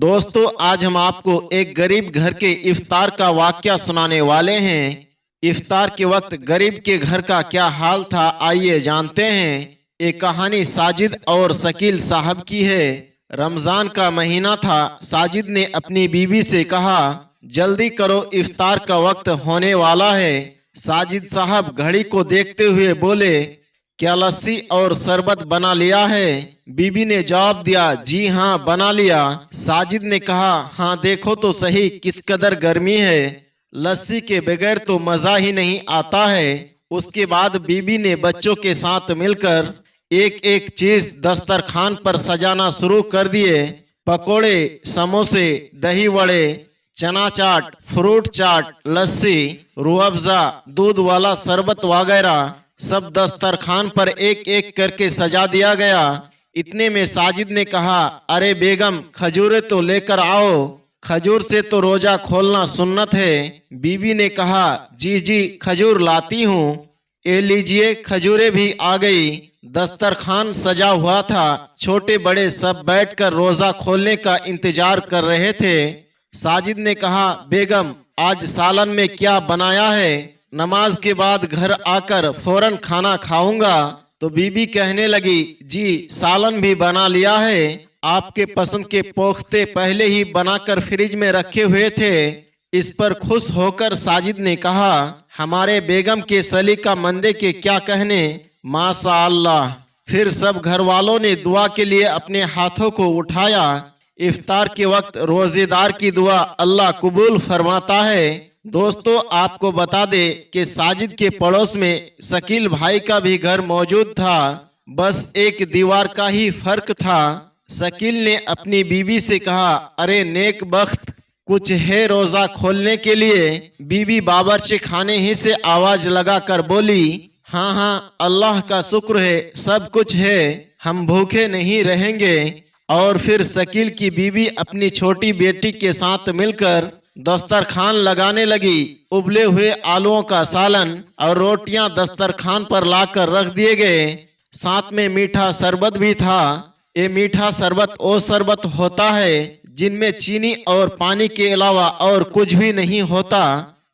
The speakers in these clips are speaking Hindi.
दोस्तों, आज हम आपको एक गरीब घर के इफ्तार का वाकया सुनाने वाले हैं। इफ्तार के वक्त गरीब के घर का क्या हाल था, आइए जानते हैं। ये कहानी साजिद और शकील साहब की है। रमजान का महीना था। साजिद ने अपनी बीवी से कहा, जल्दी करो, इफ्तार का वक्त होने वाला है। साजिद साहब घड़ी को देखते हुए बोले, क्या लस्सी और शरबत बना लिया है? बीबी ने जवाब दिया, जी हाँ, बना लिया। साजिद ने कहा, हाँ देखो तो सही किस कदर गर्मी है, लस्सी के बगैर तो मजा ही नहीं आता है। उसके बाद बीबी ने बच्चों के साथ मिलकर एक एक चीज दस्तरखान पर सजाना शुरू कर दिए। पकोड़े, समोसे, दही वड़े, चना चाट, फ्रूट चाट, लस्सी, रूह अफ़ज़ा, दूध वाला शरबत वगैरह सब दस्तरखान पर एक एक करके सजा दिया गया। इतने में साजिद ने कहा, अरे बेगम, खजूरें तो लेकर आओ, खजूर से तो रोजा खोलना सुन्नत है। बीवी ने कहा, जी जी, खजूर लाती हूँ। ये लीजिए, खजूरें भी आ गई। दस्तरखान सजा हुआ था। छोटे बड़े सब बैठकर रोजा खोलने का इंतजार कर रहे थे। साजिद ने कहा, बेगम, आज सालन में क्या बनाया है? नमाज के बाद घर आकर फौरन खाना खाऊंगा। तो बीबी कहने लगी, जी सालन भी बना लिया है, आपके पसंद के पोख्ते पहले ही बनाकर फ्रिज में रखे हुए थे। इस पर खुश होकर साजिद ने कहा, हमारे बेगम के सलीका मंदे के क्या कहने, माशा अल्लाह। फिर सब घर वालों ने दुआ के लिए अपने हाथों को उठाया। इफ्तार के वक्त रोजेदार की दुआ अल्लाह कबूल फरमाता है। दोस्तों, आपको बता दे कि साजिद के पड़ोस में शकील भाई का भी घर मौजूद था। बस एक दीवार का ही फर्क था। शकील ने अपनी बीवी से कहा, अरे नेक बख्त, कुछ है रोजा खोलने के लिए? बीवी बावर्ची खाने ही से आवाज लगाकर बोली, हाँ हाँ, अल्लाह का शुक्र है, सब कुछ है, हम भूखे नहीं रहेंगे। और फिर शकील की बीवी अपनी छोटी बेटी के साथ मिलकर दस्तरखान लगाने लगी। उबले हुए आलूओं का सालन और रोटियां दस्तरखान पर लाकर रख दिए गए। साथ में मीठा शरबत भी था। ये मीठा शरबत वो शरबत होता है जिनमें चीनी और पानी के अलावा और कुछ भी नहीं होता।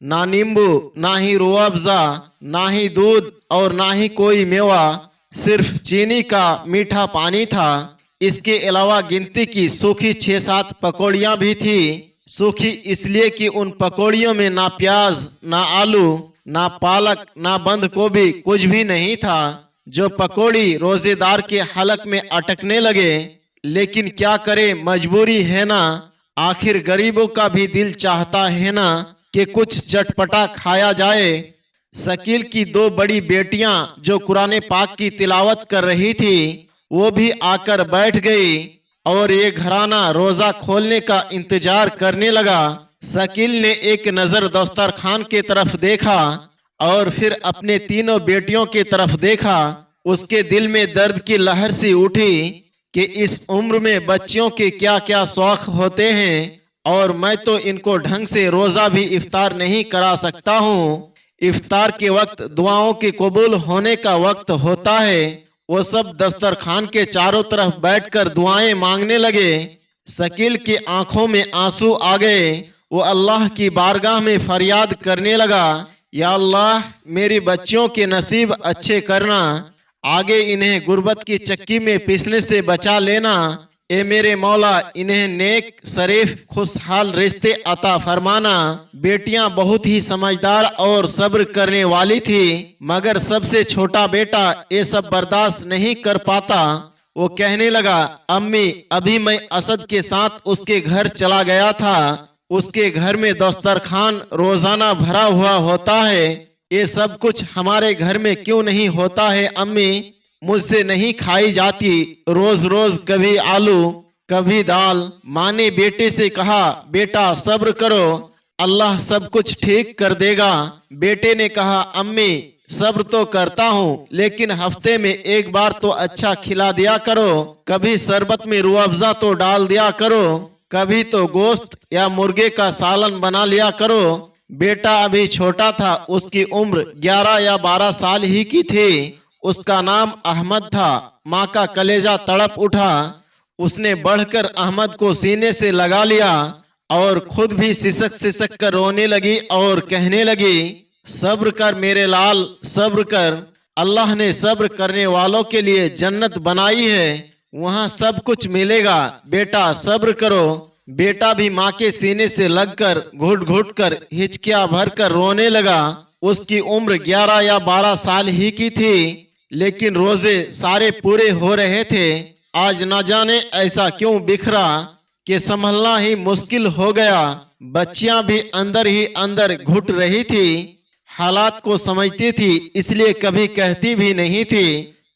ना नींबू, ना ही रूह अफ़ज़ा, ना ही दूध और ना ही कोई मेवा, सिर्फ चीनी का मीठा पानी था। इसके अलावा गिनती की सूखी 6-7 पकौड़ियाँ भी थी। सूखी इसलिए कि उन पकौड़ियों में ना प्याज, ना आलू, ना पालक, ना बंद गोभी, कुछ भी नहीं था। जो पकौड़ी रोजेदार के हलक में अटकने लगे। लेकिन क्या करे, मजबूरी है ना। आखिर गरीबों का भी दिल चाहता है ना कि कुछ चटपटा खाया जाए। शकील की 2 बड़ी बेटियां जो कुरान पाक की तिलावत कर रही थी, वो भी आकर बैठ गई और ये घराना रोजा खोलने का इंतजार करने लगा। शकील ने एक नजर दस्तरखान के तरफ देखा और फिर अपने तीनों बेटियों की तरफ देखा। उसके दिल में दर्द की लहर सी उठी कि इस उम्र में बच्चियों के क्या क्या शौक होते हैं और मैं तो इनको ढंग से रोजा भी इफ्तार नहीं करा सकता हूँ। इफ्तार के वक्त दुआओं के कबूल होने का वक्त होता है। वो सब दस्तरखान के चारों तरफ बैठकर दुआएं मांगने लगे। शकील की आंखों में आंसू आ गए। वो अल्लाह की बारगाह में फरियाद करने लगा, या अल्लाह, मेरी बच्चियों के नसीब अच्छे करना, आगे इन्हें गुर्बत की चक्की में पिसने से बचा लेना। ए मेरे मौला, इन्हें नेक, शरीफ, खुशहाल रिश्ते अता फरमाना। बेटियां बहुत ही समझदार और सब्र करने वाली थी, मगर सबसे छोटा बेटा ये सब बर्दाश्त नहीं कर पाता। वो कहने लगा, अम्मी, अभी मैं असद के साथ उसके घर चला गया था। उसके घर में दस्तरखान रोजाना भरा हुआ होता है। ये सब कुछ हमारे घर में क्यों नहीं होता है अम्मी? मुझसे नहीं खाई जाती। रोज रोज कभी आलू, कभी दाल। माँ ने बेटे से कहा, बेटा सब्र करो, अल्लाह सब कुछ ठीक कर देगा। बेटे ने कहा, अम्मी, सब्र तो करता हूँ, लेकिन हफ्ते में एक बार तो अच्छा खिला दिया करो। कभी शरबत में रूह अफ़ज़ा तो डाल दिया करो, कभी तो गोश्त या मुर्गे का सालन बना लिया करो। बेटा अभी छोटा था, उसकी उम्र 11 या 12 साल ही की थी। उसका नाम अहमद था। माँ का कलेजा तड़प उठा। उसने बढ़कर अहमद को सीने से लगा लिया और खुद भी सिसक सिसक कर रोने लगी और कहने लगी, सब्र कर मेरे लाल, सब्र कर। अल्लाह ने सब्र करने वालों के लिए जन्नत बनाई है, वहाँ सब कुछ मिलेगा। बेटा सब्र करो। बेटा भी माँ के सीने से लगकर घुट घुट कर हिचकियाँ भर कर रोने लगा। उसकी उम्र 11 या 12 साल ही की थी, लेकिन रोजे सारे पूरे हो रहे थे। आज न जाने ऐसा क्यों बिखरा कि संभलना ही मुश्किल हो गया। बच्चियां भी अंदर ही अंदर घुट रही थी, हालात को समझती थी, इसलिए कभी कहती भी नहीं थी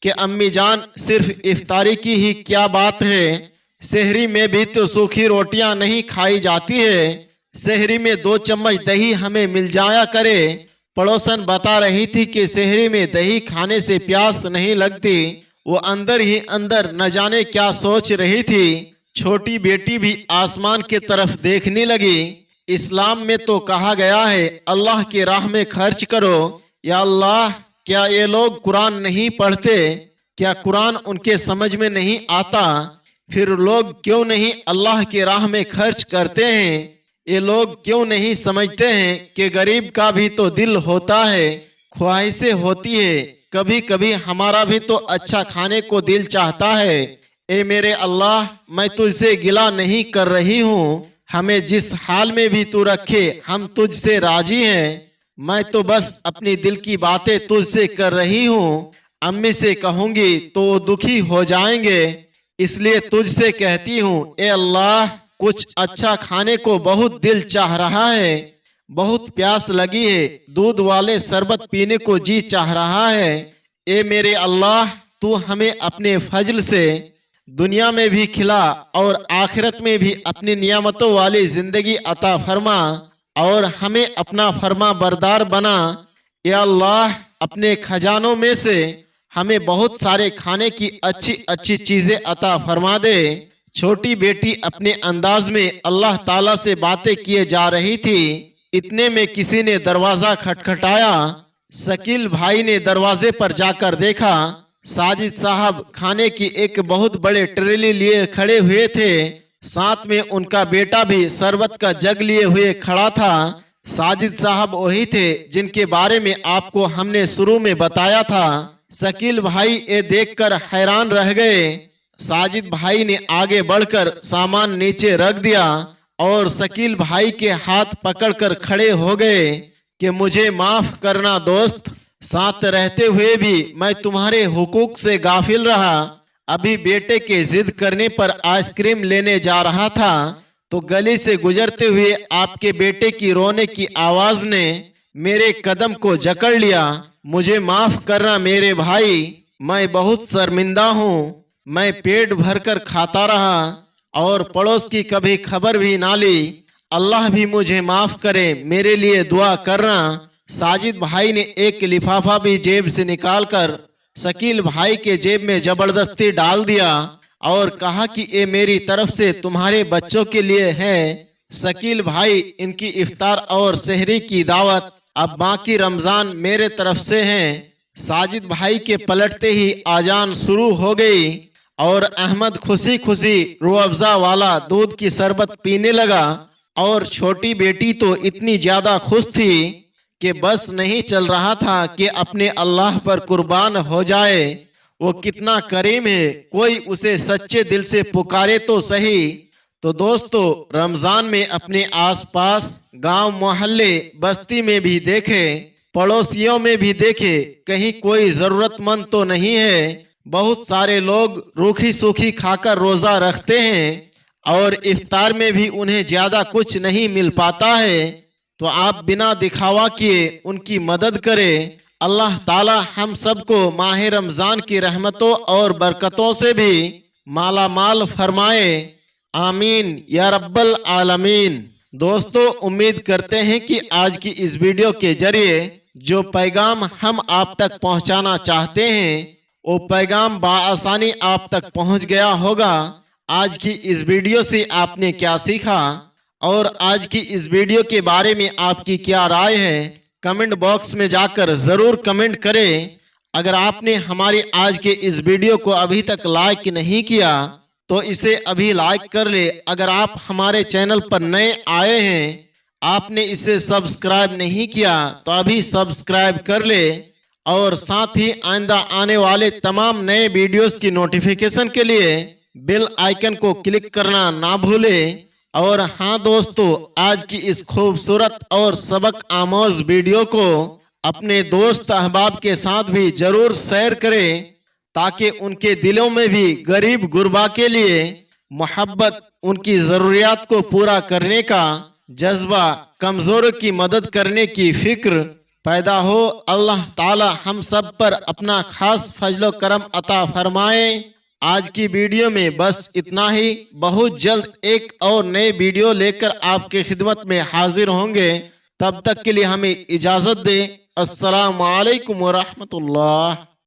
कि अम्मी जान सिर्फ इफ्तारी की ही क्या बात है, सहरी में भी तो सूखी रोटियां नहीं खाई जाती है। सहरी में 2 चम्मच दही हमें मिल जाया करे। पड़ोसन बता रही थी कि सहरी में दही खाने से प्यास नहीं लगती। वो अंदर ही अंदर न जाने क्या सोच रही थी। छोटी बेटी भी आसमान की तरफ देखने लगी। इस्लाम में तो कहा गया है अल्लाह की राह में खर्च करो। या अल्लाह, क्या ये लोग कुरान नहीं पढ़ते? क्या कुरान उनके समझ में नहीं आता? फिर लोग क्यों नहीं अल्लाह की राह में खर्च करते हैं? ये लोग क्यों नहीं समझते हैं कि गरीब का भी तो दिल होता है, ख्वाहिशें होती है। कभी कभी हमारा भी तो अच्छा खाने को दिल चाहता है। ए मेरे अल्लाह, मैं तुझसे गिला नहीं कर रही हूँ। हमें जिस हाल में भी तू रखे, हम तुझसे राजी हैं। मैं तो बस अपनी दिल की बातें तुझसे कर रही हूँ। अम्मी से कहूंगी तो वो दुखी हो जाएंगे, इसलिए तुझसे कहती हूँ। ए अल्लाह, कुछ अच्छा खाने को बहुत दिल चाह रहा है, बहुत प्यास लगी है, दूध वाले शरबत पीने को जी चाह रहा है। ए मेरे अल्लाह, तू हमें अपने फजल से दुनिया में भी खिला और आखिरत में भी अपनी नियामतों वाली जिंदगी अता फरमा और हमें अपना फरमा बरदार बना। या अल्लाह, अपने खजानों में से हमें बहुत सारे खाने की अच्छी अच्छी चीजें अता फरमा दे। छोटी बेटी अपने अंदाज में अल्लाह ताला से बातें किए जा रही थी। इतने में किसी ने दरवाजा खटखटाया। शकील भाई ने दरवाजे पर जाकर देखा। साजिद साहब खाने की एक बहुत बड़े ट्रेली लिए खड़े हुए थे। साथ में उनका बेटा भी शरबत का जग लिए हुए खड़ा था। साजिद साहब वही थे जिनके बारे में आपको हमने शुरू में बताया था। शकील भाई ये देखकर हैरान रह गए। साजिद भाई ने आगे बढ़कर सामान नीचे रख दिया और शकील भाई के हाथ पकड़कर खड़े हो गए कि मुझे माफ करना दोस्त, साथ रहते हुए भी मैं तुम्हारे हुकूक से गाफिल रहा। अभी बेटे के जिद करने पर आइसक्रीम लेने जा रहा था तो गली से गुजरते हुए आपके बेटे की रोने की आवाज ने मेरे कदम को जकड़ लिया। मुझे माफ करना मेरे भाई, मैं बहुत शर्मिंदा हूँ। मैं पेट भरकर खाता रहा और पड़ोस की कभी खबर भी ना ली। अल्लाह भी मुझे माफ करे, मेरे लिए दुआ करना। साजिद भाई ने एक लिफाफा भी जेब से निकालकर शकील भाई के जेब में जबरदस्ती डाल दिया और कहा कि ये मेरी तरफ से तुम्हारे बच्चों के लिए है। शकील भाई, इनकी इफ्तार और सहरी की दावत, अब बाकी रमजान मेरे तरफ से हैं। साजिद भाई के पलटते ही आजान शुरू हो गई और अहमद खुशी खुशी रूह अफ़ज़ा वाला दूध की शरबत पीने लगा और छोटी बेटी तो इतनी ज्यादा खुश थी कि बस नहीं चल रहा था कि अपने अल्लाह पर कुर्बान हो जाए। वो कितना करीम है, कोई उसे सच्चे दिल से पुकारे तो सही। तो दोस्तों, रमजान में अपने आसपास गांव, मोहल्ले, बस्ती में भी देखे, पड़ोसियों में भी देखे, कहीं कोई जरूरतमंद तो नहीं है। बहुत सारे लोग रूखी सूखी खाकर रोजा रखते हैं और इफ्तार में भी उन्हें ज्यादा कुछ नहीं मिल पाता है। तो आप बिना दिखावा किए उनकी मदद करें। अल्लाह ताला हम सबको माह रमजान की रहमतों और बरकतों से भी माला माल फरमाए। आमीन या रब्बल आलमीन। दोस्तों, उम्मीद करते हैं कि आज की इस वीडियो के जरिए जो पैगाम हम आप तक पहुंचाना चाहते हैं वो पैगाम बाआसानी आप तक पहुंच गया होगा। आज की इस वीडियो से आपने क्या सीखा और आज की इस वीडियो के बारे में आपकी क्या राय है, कमेंट बॉक्स में जाकर जरूर कमेंट करें। अगर आपने हमारी आज के इस वीडियो को अभी तक लाइक नहीं किया तो इसे अभी लाइक कर ले। अगर आप हमारे चैनल पर नए आए हैं, आपने इसे सब्सक्राइब नहीं किया तो अभी सब्सक्राइब कर ले और साथ ही आइंदा आने वाले तमाम नए वीडियोस की नोटिफिकेशन के लिए बेल आइकन को क्लिक करना ना भूले। और हाँ दोस्तों, आज की इस खूबसूरत और सबक आमोज वीडियो को अपने दोस्त अहबाब के साथ भी जरूर शेयर करें, ताकि उनके दिलों में भी गरीब गुरबा के लिए मोहब्बत, उनकी जरूरियात को पूरा करने का जज्बा, कमजोरों की मदद करने की फिक्र पैदा हो। अल्लाह ताला हम सब पर अपना खास फजलो करम अता फरमाए। आज की वीडियो में बस इतना ही। बहुत जल्द एक और नए वीडियो लेकर आपके खिदमत में हाजिर होंगे। तब तक के लिए हमें इजाजत दें। अस्सलामु अलैकुम व रहमतुल्लाह।